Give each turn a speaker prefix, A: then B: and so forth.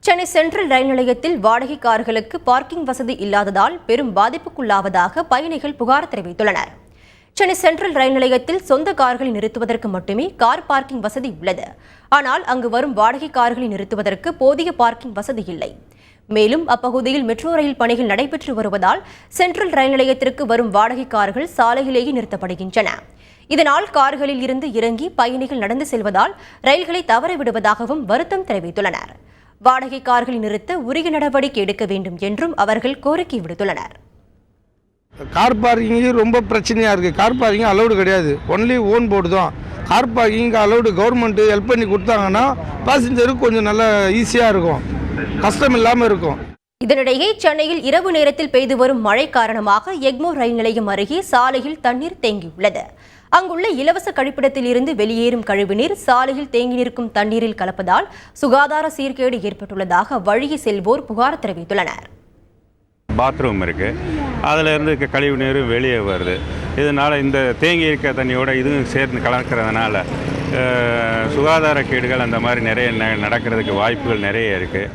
A: Chennai central ரயில் நிலையத்தில் வாடகை கார்களுக்கு parking வசதி இல்லாததால் பெரும் பாதிப்புக்குள்ளாவதாக பயணிகள் புகார் தெரிவித்துள்ளனர். சென்னை சென்ட்ரல் ரயில் நிலையத்தில் சொந்த கார்களை நிறுத்துவதற்கு மட்டுமே கார் பார்க்கிங் வசதி உள்ளது. ஆனால் அங்கு வரும் வாடகை கார்களை நிறுத்துவதற்கு போதிய பார்க்கிங் வசதி இல்லை. மேலும் அப்பகுதியில் மெட்ரோ ரயில் பணிகள் நடைபெற்று வருவதால் சென்ட்ரல் ரயில் நிலையத்திற்கு வரும் வாடகை கார்கள் சாலையிலேயே நிறுத்தப்படுகின்றன. இதனால் கார்களில் இருந்து இறங்கி பயணிகள் நடந்து செல்வதால் ரயில்களை தவறவிடுவதாகவும் வருத்தம் தெரிவித்துள்ளனர். வாடகை கார்களை நிறுத்த உரிய நடவடிக்கை எடுக்க வேண்டும் என்றும் அவர்கள் கோரிக்கை விடுத்துள்ளனர்.
B: கார் பார்க்கிங்கு ரொம்ப பிரச்சனையாக இருக்குது. கார் பார்க்கிங் அலௌடு கிடையாது, ஒன்லி ஓன் போர்டு தான். Car parking allowed government help பண்ணி கொடுத்தாங்கன்னா பேசஞ்சருக்கு கொஞ்சம் நல்லா ஈஸியாக இருக்கும், கஷ்டம் இல்லாமல் இருக்கும்.
A: இதனிடையே சென்னையில் இரவு நேரத்தில் பெய்து வரும் மழை காரணமாக எக்மோர் ரயில் நிலையம் அருகே சாலையில் தண்ணீர் தேங்கியுள்ளது. அங்குள்ள இலவச கழிப்பிடத்தில் இருந்து வெளியேறும் கழிவுநீர் சாலையில் தேங்கி நிற்கும் தண்ணீரில் கலப்பதால் சுகாதார சீர்கேடு ஏற்பட்டுள்ளதாக வழியே செல்வோர் புகார் தெரிவித்துள்ளனர்.
C: பாத்ரூம் இருக்குது, அதில் இருந்து கழிவு நீர் வெளியே வருது. இதனால் இந்த தேங்கி இருக்க தண்ணியோட இதுவும் சேர்ந்து கலக்கிறதுனால சுகாதார கேடுகள் அந்த மாதிரி நிறைய நடக்கிறதுக்கு வாய்ப்புகள் நிறைய இருக்குது.